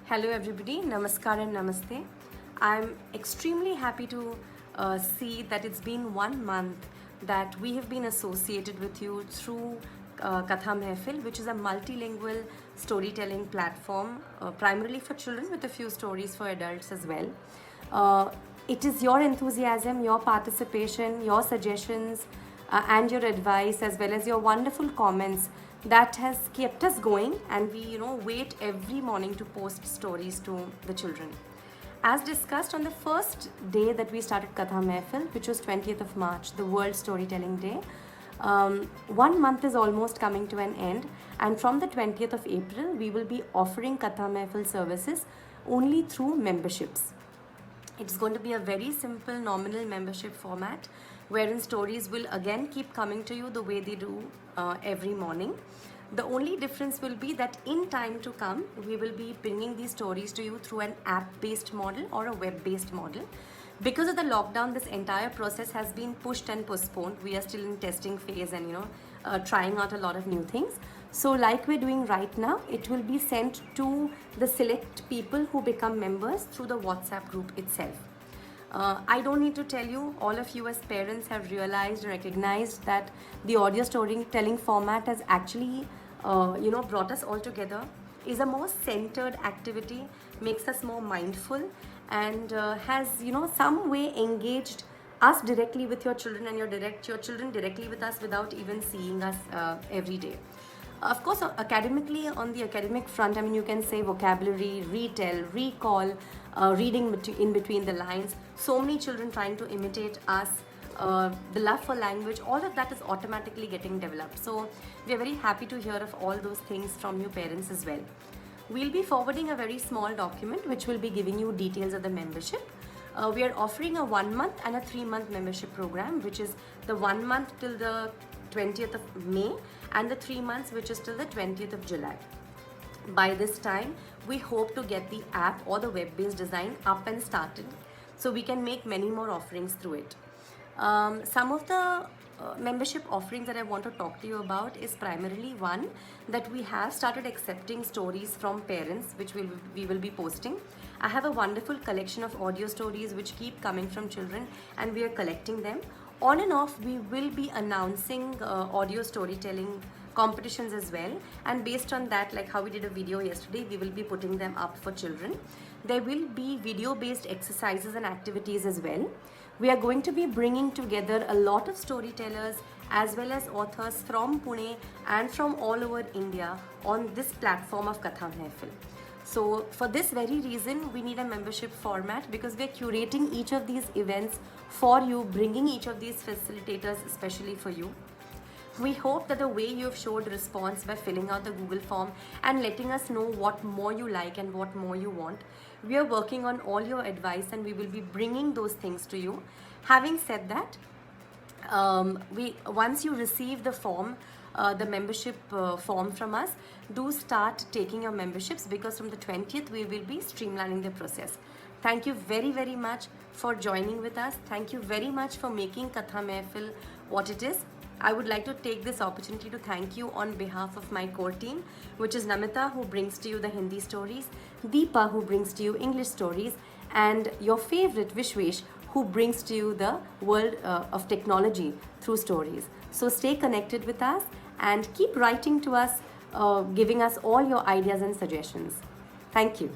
Hello everybody, Namaskar and Namaste. I'm extremely happy to see that it's been 1 month that we have been associated with you through Katha Mehfil, which is a multilingual storytelling platform primarily for children with a few stories for adults as well. It is your enthusiasm, your participation, your suggestions and your advice as well as your wonderful comments that has kept us going, and we wait every morning to post stories to the children. As discussed on the first day that we started Katha Mehfil, which was 20th of March, the World Storytelling Day, 1 month is almost coming to an end, and from the 20th of April we will be offering Katha Mehfil services only through memberships. It's going to be a very simple nominal membership format wherein stories will again keep coming to you the way they do every morning. The only difference will be that in time to come, we will be bringing these stories to you through an app-based model or a web-based model. Because of the lockdown, this entire process has been pushed and postponed. We are still in testing phase and trying out a lot of new things. So like we're doing right now, it will be sent to the select people who become members through the WhatsApp group itself. I don't need to tell you, all of you as parents have realized and recognized that the audio storytelling format has actually brought us all together, is a more centered activity, makes us more mindful, and has some way engaged us directly with your children and your children directly with us without even seeing us every day. Of course, academically, on the academic front, I mean, you can say vocabulary, retell, recall, reading in between the lines, so many children trying to imitate us, the love for language, all of that is automatically getting developed. So we are very happy to hear of all those things from you parents as well. We'll be forwarding a very small document which will be giving you details of the membership. We are offering a 1 month and a 3 month membership program, which is the 1 month till the 20th of May and the 3 months which is till the 20th of July. By this time, we hope to get the app or the web-based design up and started so we can make many more offerings through it. Some of the membership offerings that I want to talk to you about is primarily one, that we have started accepting stories from parents which we will be posting. I have a wonderful collection of audio stories which keep coming from children, and we are collecting them. On and off, we will be announcing audio storytelling competitions as well, and based on that, like how we did a video yesterday, we will be putting them up for children. There will be video based exercises and activities as well. We are going to be bringing together a lot of storytellers as well as authors from Pune and from all over India on this platform of Katha Mehfil. So for this very reason, we need a membership format, because we are curating each of these events for you, bringing each of these facilitators especially for you. We hope that the way you have showed response by filling out the Google form and letting us know what more you like and what more you want, we are working on all your advice and we will be bringing those things to you. Having said that, once you receive the form, the membership form from us, do start taking your memberships, because from the 20th we will be streamlining the process. Thank you very, very much for joining with us. Thank you very much for making Katha Mehfil what it is. I would like to take this opportunity to thank you on behalf of my core team, which is Namita, who brings to you the Hindi stories, Deepa, who brings to you English stories, and your favorite Vishwesh, who brings to you the world of technology through stories. So stay connected with us and keep writing to us, giving us all your ideas and suggestions. Thank you.